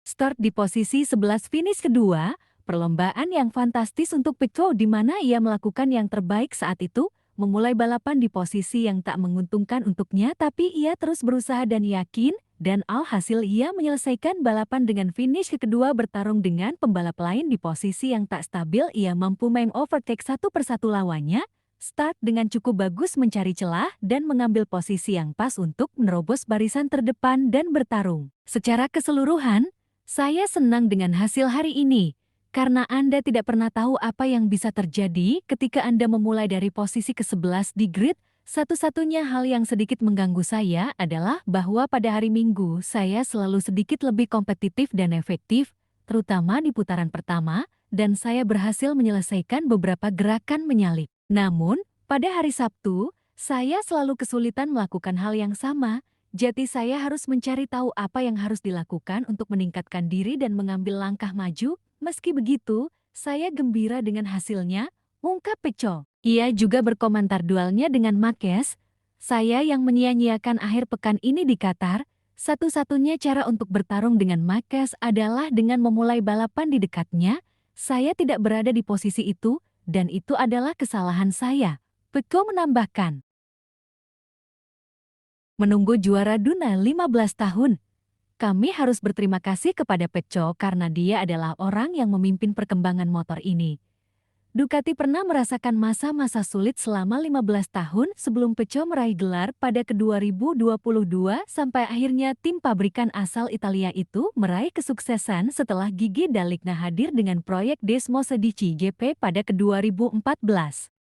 Start di posisi 11 finish kedua, perlombaan yang fantastis untuk Pecco di mana ia melakukan yang terbaik saat itu, memulai balapan di posisi yang tak menguntungkan untuknya tapi ia terus berusaha dan yakin, dan alhasil ia menyelesaikan balapan dengan finish kedua bertarung dengan pembalap lain di posisi yang tak stabil ia mampu meng-overtake satu persatu lawannya, start dengan cukup bagus mencari celah dan mengambil posisi yang pas untuk menerobos barisan terdepan dan bertarung. Secara keseluruhan, saya senang dengan hasil hari ini, karena Anda tidak pernah tahu apa yang bisa terjadi ketika Anda memulai dari posisi ke-11 di grid. Satu-satunya hal yang sedikit mengganggu saya adalah bahwa pada hari Minggu saya selalu sedikit lebih kompetitif dan efektif, terutama di putaran pertama, dan saya berhasil menyelesaikan beberapa gerakan menyalip. Namun, pada hari Sabtu, saya selalu kesulitan melakukan hal yang sama. Jadi saya harus mencari tahu apa yang harus dilakukan untuk meningkatkan diri dan mengambil langkah maju. Meski begitu, saya gembira dengan hasilnya, ungkap Pecco. Ia juga berkomentar duelnya dengan Marquez. Saya yang menyia-nyiakan akhir pekan ini di Qatar, satu-satunya cara untuk bertarung dengan Marquez adalah dengan memulai balapan di dekatnya. Saya tidak berada di posisi itu, dan itu adalah kesalahan saya. Pecco menambahkan. Menunggu juara Duna 15 tahun. Kami harus berterima kasih kepada Pecco karena dia adalah orang yang memimpin perkembangan motor ini. Ducati pernah merasakan masa-masa sulit selama 15 tahun sebelum Pecco meraih gelar pada ke-2022 sampai akhirnya tim pabrikan asal Italia itu meraih kesuksesan setelah Gigi Dall'Igna hadir dengan proyek Desmo Sedici GP pada ke-2014.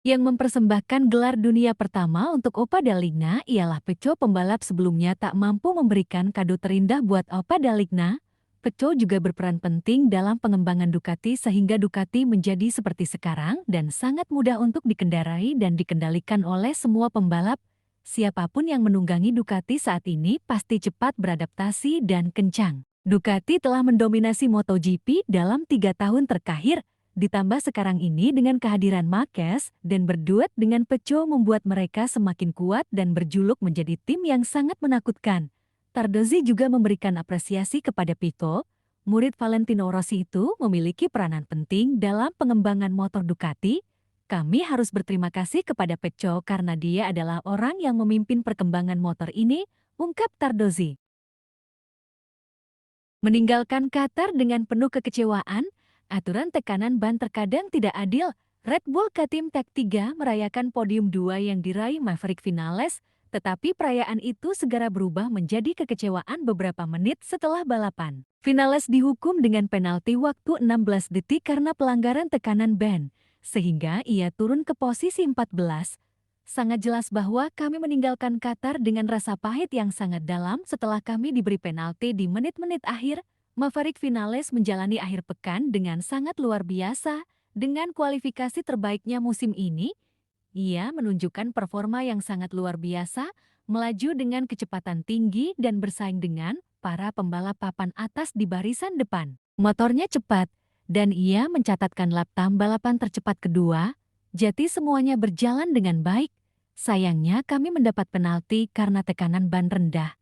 Yang mempersembahkan gelar dunia pertama untuk Oppa Dall'Igna ialah Pecco. Pembalap sebelumnya tak mampu memberikan kado terindah buat Oppa Dall'Igna. Pecco juga berperan penting dalam pengembangan Ducati sehingga Ducati menjadi seperti sekarang dan sangat mudah untuk dikendarai dan dikendalikan oleh semua pembalap. Siapapun yang menunggangi Ducati saat ini pasti cepat beradaptasi dan kencang. Ducati telah mendominasi MotoGP dalam 3 tahun terakhir. Ditambah sekarang ini dengan kehadiran Marquez dan berduet dengan Pecco membuat mereka semakin kuat dan berjuluk menjadi tim yang sangat menakutkan. Tardozzi juga memberikan apresiasi kepada Pecco. Murid Valentino Rossi itu memiliki peranan penting dalam pengembangan motor Ducati. Kami harus berterima kasih kepada Pecco karena dia adalah orang yang memimpin perkembangan motor ini, ungkap Tardozzi. Meninggalkan Qatar dengan penuh kekecewaan, aturan tekanan ban terkadang tidak adil. Red Bull K-Team Tech 3 merayakan podium 2 yang diraih Maverick Vinales, tetapi perayaan itu segera berubah menjadi kekecewaan beberapa menit setelah balapan. Vinales dihukum dengan penalti waktu 16 detik karena pelanggaran tekanan ban, sehingga ia turun ke posisi 14. Sangat jelas bahwa kami meninggalkan Qatar dengan rasa pahit yang sangat dalam setelah kami diberi penalti di menit-menit akhir. Maverick Vinales menjalani akhir pekan dengan sangat luar biasa. Dengan kualifikasi terbaiknya musim ini, ia menunjukkan performa yang sangat luar biasa, melaju dengan kecepatan tinggi dan bersaing dengan para pembalap papan atas di barisan depan. Motornya cepat, dan ia mencatatkan lap time balapan tercepat kedua, jadi semuanya berjalan dengan baik. Sayangnya kami mendapat penalti karena tekanan ban rendah.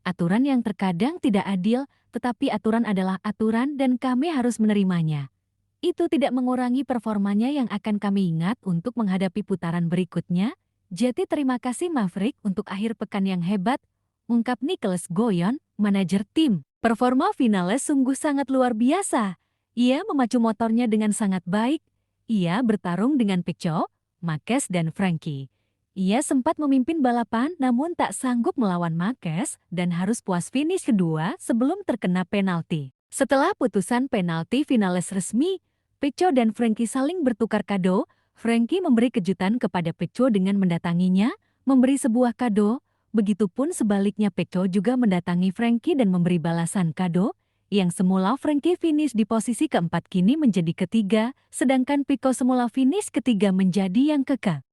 Aturan yang terkadang tidak adil, tetapi aturan adalah aturan dan kami harus menerimanya. Itu tidak mengurangi performanya yang akan kami ingat untuk menghadapi putaran berikutnya. Jadi terima kasih Maverick untuk akhir pekan yang hebat, ungkap Nicolas Goyon, manajer tim. Performa Vinales sungguh sangat luar biasa. Ia memacu motornya dengan sangat baik. Ia bertarung dengan Pecco, Marquez dan Frankie. Ia sempat memimpin balapan namun tak sanggup melawan Marquez dan harus puas finish kedua sebelum terkena penalti. Setelah putusan penalti Vinales resmi, Pecco dan Frankie saling bertukar kado. Frankie memberi kejutan kepada Pecco dengan mendatanginya, memberi sebuah kado. Begitupun sebaliknya Pecco juga mendatangi Frankie dan memberi balasan kado. Yang semula Frankie finish di posisi keempat kini menjadi ketiga, sedangkan Pecco semula finish ketiga menjadi yang kekal.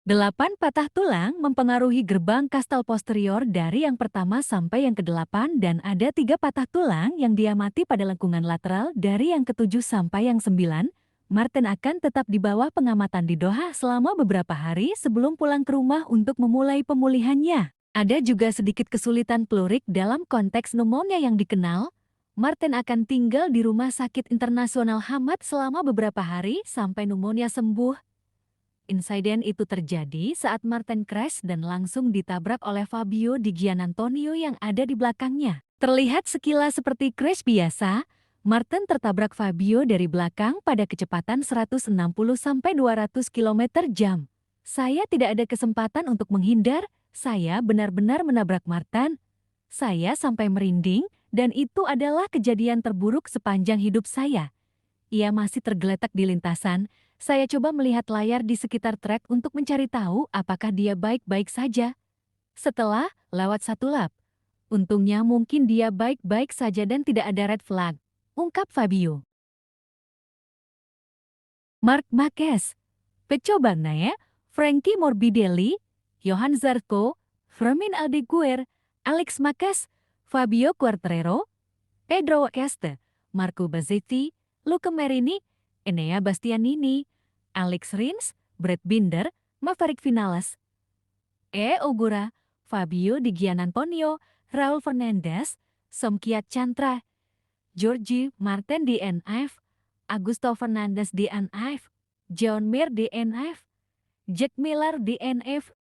8 patah tulang mempengaruhi gerbang kastal posterior dari yang pertama sampai yang ke-8 dan ada 3 patah tulang yang diamati pada lengkungan lateral dari yang ke-7 sampai yang 9. Martin akan tetap di bawah pengamatan di Doha selama beberapa hari sebelum pulang ke rumah untuk memulai pemulihannya. Ada juga sedikit kesulitan plurik dalam konteks pneumonia yang dikenal. Martin akan tinggal di rumah sakit internasional Hamad selama beberapa hari sampai pneumonia sembuh. Insiden itu terjadi saat Martin crash dan langsung ditabrak oleh Fabio Di Gianantonio yang ada di belakangnya. Terlihat sekilas seperti crash biasa, Martin tertabrak Fabio dari belakang pada kecepatan 160-200 km jam. Saya tidak ada kesempatan untuk menghindar, saya benar-benar menabrak Martin. Saya sampai merinding dan itu adalah kejadian terburuk sepanjang hidup saya. Ia masih tergeletak di lintasan. Saya coba melihat layar di sekitar trek untuk mencari tahu apakah dia baik-baik saja. Setelah lewat satu lap, untungnya mungkin dia baik-baik saja dan tidak ada red flag, ungkap Fabio. Marc Marquez, Pecco Bagnaia, Frankie Morbidelli, Johan Zarco, Fermin Aldeguer, Alex Marquez, Fabio Quartararo, Pedro Acosta, Marco Bazzetti, Luca Marini, Enea Bastianini, Alex Rins, Brad Binder, Maverick Vinales, Ogura, Fabio Di Gianantonio, Raul Fernandez, Somkiat Chantra, Georgie Martin DNF, Augusto Fernandez DNF, John Mir DNF, Jack Miller DNF,